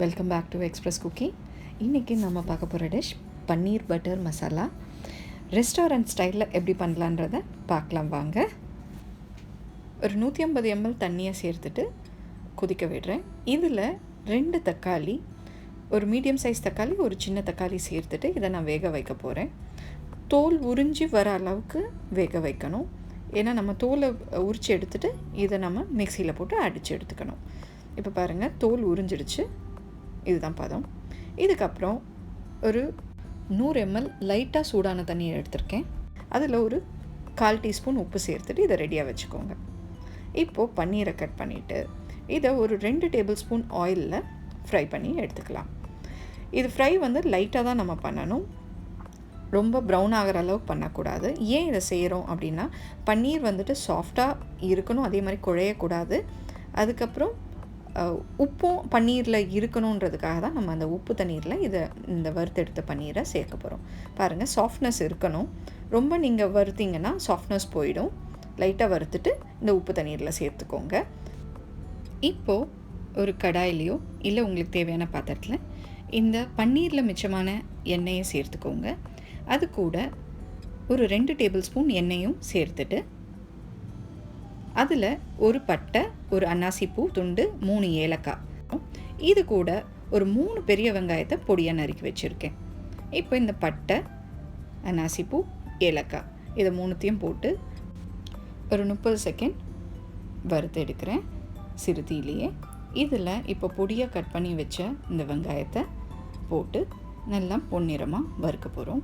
Welcome back to express cooking. இன்றைக்கி நம்ம பார்க்க போகிற dish paneer butter masala. Restaurant ஸ்டைலில் எப்படி பண்ணலான்றதை பார்க்கலாம் வாங்க. ஒரு 150 ml தண்ணியை சேர்த்துட்டு கொதிக்க விடுறேன். இதில் 2 தக்காளி, ஒரு மீடியம் சைஸ் தக்காளி, ஒரு சின்ன தக்காளி சேர்த்துட்டு இதை நான் வேக வைக்க போகிறேன். தோல் உறிஞ்சி வர அளவுக்கு வேக வைக்கணும். ஏன்னா நம்ம தோலை உரித்து எடுத்துகிட்டு இதை நம்ம மிக்சியில் போட்டு அடித்து எடுத்துக்கணும். இப்போ பாருங்கள், தோல் உறிஞ்சிடுச்சு. இதுதான் பதம். இதுக்கப்புறம் ஒரு 100 ml லைட்டாக சூடான தண்ணியை எடுத்திருக்கேன். அதில் ஒரு 1/4 டீஸ்பூன் உப்பு சேர்த்துட்டு இதை ரெடியாக வச்சுக்கோங்க. இப்போது பன்னீரை கட் பண்ணிவிட்டு இதை ஒரு 2 டேபிள் ஸ்பூன் ஆயிலில் ஃப்ரை பண்ணி எடுத்துக்கலாம். இது ஃப்ரை லைட்டாக தான் நம்ம பண்ணணும், ரொம்ப ப்ரௌன் ஆகிற அளவுக்கு பண்ணக்கூடாது. ஏன் இதை செய்கிறோம் அப்படின்னா, பன்னீர் சாஃப்டாக இருக்கணும், அதே மாதிரி குழையக்கூடாது. அதுக்கப்புறம் உப்பும் பன்னீரில் இருக்கணுன்றதுக்காக தான் நம்ம அந்த உப்பு தண்ணீரில் இந்த வறுத்தெடுத்த பன்னீரை சேர்க்க போகிறோம். பாருங்கள், சாஃப்ட்னஸ் இருக்கணும். ரொம்ப நீங்கள் வறுத்திங்கன்னா சாஃப்ட்னஸ் போயிடும். லைட்டாக வறுத்துட்டு இந்த உப்பு தண்ணீரில் சேர்த்துக்கோங்க. இப்போது ஒரு கடாயிலையோ இல்லை உங்களுக்கு தேவையான பாத்திரத்தில் இந்த பன்னீரில் மிச்சமான எண்ணெயை சேர்த்துக்கோங்க. அது கூட ஒரு 2 டேபிள் ஸ்பூன் எண்ணெயும் சேர்த்துட்டு அதில் ஒரு பட்டை, ஒரு அன்னாசி பூ துண்டு, 3 ஏலக்காய், இது கூட ஒரு 3 பெரிய வெங்காயத்தை பொடியாக நறுக்கி வச்சுருக்கேன். இப்போ இந்த பட்டை, அன்னாசி பூ, ஏலக்காய் இதை 3த்தையும் போட்டு ஒரு 30 செகண்ட் வறுத்து எடுக்கிறேன் சிறு தீயிலேயே. இதில் இப்போ பொடியாக கட் பண்ணி வச்ச இந்த வெங்காயத்தை போட்டு நல்லா பொன்னிறமாக வறுக்க போகிறோம்.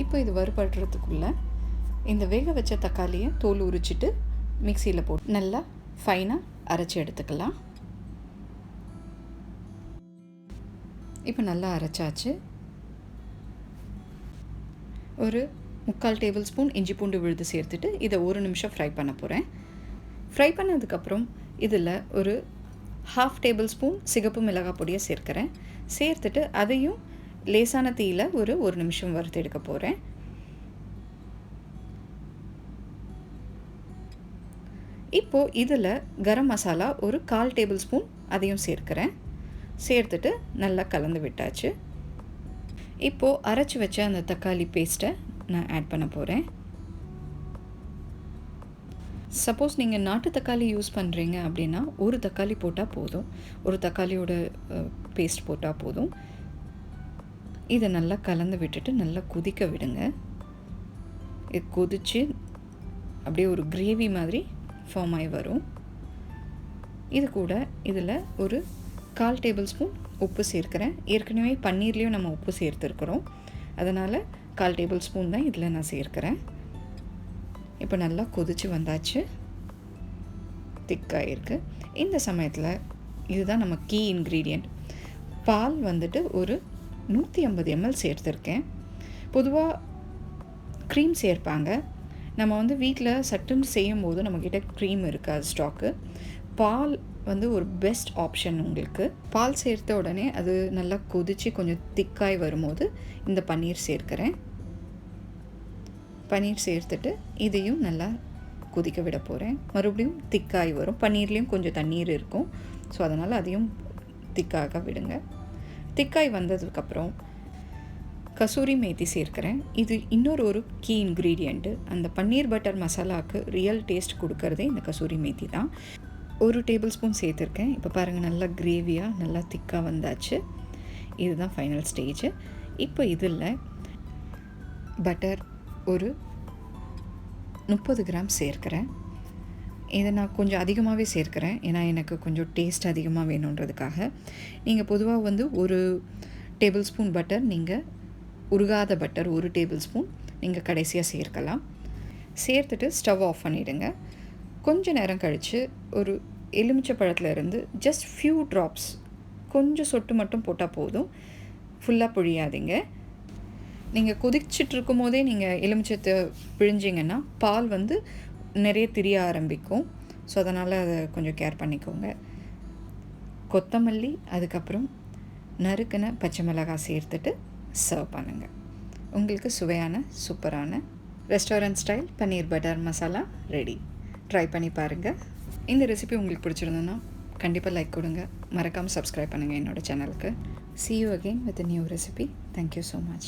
இப்போ இது வறுபடுறதுக்குள்ளே இந்த வேக வச்ச தக்காளியை தோல் உரிச்சிட்டு மிக்சியில் போட்டு நல்லா ஃபைனாக அரைச்சி எடுத்துக்கலாம். இப்போ நல்லா அரைச்சாச்சு. ஒரு 3/4 டேபிள் ஸ்பூன் இஞ்சி பூண்டு விழுது சேர்த்துட்டு இதை 1 நிமிஷம் ஃப்ரை பண்ண போகிறேன். ஃப்ரை பண்ணதுக்கப்புறம் இதில் ஒரு 1/2 டேபிள் ஸ்பூன் சிகப்பு மிளகாய் பொடியை சேர்க்கிறேன். சேர்த்துட்டு அதையும் லேசான தீயில் ஒரு 1 நிமிஷம் வறுத்து எடுக்க போகிறேன். இப்போது இதில் கரம் மசாலா ஒரு 1/4 டேபிள் ஸ்பூன் அதையும் சேர்க்கிறேன். சேர்த்துட்டு நல்லா கலந்து விட்டாச்சு. இப்போது அரைச்சி வச்ச அந்த தக்காளி பேஸ்ட்டை நான் ஆட் பண்ண போகிறேன். சப்போஸ் நீங்கள் நாட்டு தக்காளி யூஸ் பண்ணுறீங்க அப்படின்னா ஒரு தக்காளி போட்டால் போதும், ஒரு தக்காளியோட பேஸ்ட் போட்டால் போதும். இதை நல்லா கலந்து விட்டுட்டு நல்லா கொதிக்க விடுங்க. இது கொதித்து அப்படியே ஒரு கிரேவி மாதிரி ஃபார்ம் ஆகி வரும். இது கூட இதில் ஒரு 1/4 டேபிள் ஸ்பூன் உப்பு சேர்க்கிறேன். ஏற்கனவே பன்னீர்லேயும் நம்ம உப்பு சேர்த்துருக்குறோம், அதனால் 1/4 டேபிள் ஸ்பூன் தான் இதில் நான் சேர்க்கிறேன். இப்போ நல்லா கொதித்து வந்தாச்சு, திக்காக இருக்குது. இந்த சமயத்தில் இதுதான் நம்ம கீ இன்க்ரீடியண்ட். பால் ஒரு 150 ml சேர்த்துருக்கேன். பொதுவாக க்ரீம் சேர்ப்பாங்க. நம்ம வீட்டில் சட்டுன்னு செய்யும் போது நம்மக்கிட்ட க்ரீம் இருக்காது ஸ்டாக்கு. பால் ஒரு பெஸ்ட் ஆப்ஷன் உங்களுக்கு. பால் சேர்த்த உடனே அது நல்லா கொதித்து கொஞ்சம் திக்காய் வரும்போது இந்த பன்னீர் சேர்க்கிறேன். பன்னீர் சேர்த்துட்டு இதையும் நல்லா கொதிக்க விட போகிறேன். மறுபடியும் திக்காய் வரும். பன்னீர்லேயும் கொஞ்சம் தண்ணீர் இருக்கும், ஸோ அதனால் அதையும் திக்காக விடுங்க. திக்காய் வந்ததுக்கப்புறம் கசூரி மேத்தி சேர்க்கிறேன். இது ஒரு கீ இன்க்ரீடியண்ட்டு. அந்த பன்னீர் பட்டர் மசாலாவுக்கு ரியல் டேஸ்ட் கொடுக்கறதே இந்த கசூரி மேத்தி தான். 1 டேபிள் ஸ்பூன் சேர்த்துருக்கேன். இப்போ பாருங்கள், நல்லா கிரேவியாக நல்லா திக்காக வந்தாச்சு. இதுதான் ஃபைனல் ஸ்டேஜ். இப்போ இதில் பட்டர் ஒரு 30 கிராம் சேர்க்கிறேன். இதை நான் கொஞ்சம் அதிகமாகவே சேர்க்கிறேன், ஏன்னா எனக்கு கொஞ்சம் டேஸ்ட் அதிகமாக வேணுன்றதுக்காக. நீங்கள் பொதுவாக 1 டேபிள் ஸ்பூன் பட்டர், நீங்கள் உருகாத பட்டர் 1 டேபிள் ஸ்பூன் நீங்கள் கடைசியாக சேர்க்கலாம். சேர்த்துட்டு ஸ்டவ் ஆஃப் பண்ணிவிடுங்க. கொஞ்சம் நேரம் கழித்து ஒரு எலுமிச்சை பழத்துலேருந்து ஜஸ்ட் ஃபியூ ட்ராப்ஸ், கொஞ்சம் சொட்டு மட்டும் போட்டால் போதும், ஃபுல்லாக புழியாதீங்க. நீங்கள் கொதிச்சிட்ருக்கும் போதே நீங்கள் எலுமிச்சத்தை பிழிஞ்சிங்கன்னா பால் நிறைய திரிய ஆரம்பிக்கும். ஸோ அதனால் அதை கொஞ்சம் கேர் பண்ணிக்கோங்க. கொத்தமல்லி, அதுக்கப்புறம் நறுக்கின பச்சை மிளகாய் சேர்த்துட்டு சர்வ் பண்ணுங்கள். உங்களுக்கு சுவையான சூப்பரான ரெஸ்டாரண்ட் ஸ்டைல் பன்னீர் பட்டர் மசாலா ரெடி. ட்ரை பண்ணி பாருங்கள். இந்த ரெசிபி உங்களுக்கு பிடிச்சிருந்ததுன்னா கண்டிப்பாக லைக் கொடுங்க. மறக்காமல் சப்ஸ்கிரைப் பண்ணுங்கள் என்னோடய சேனலுக்கு. See you again with a new recipe. Thank you so much.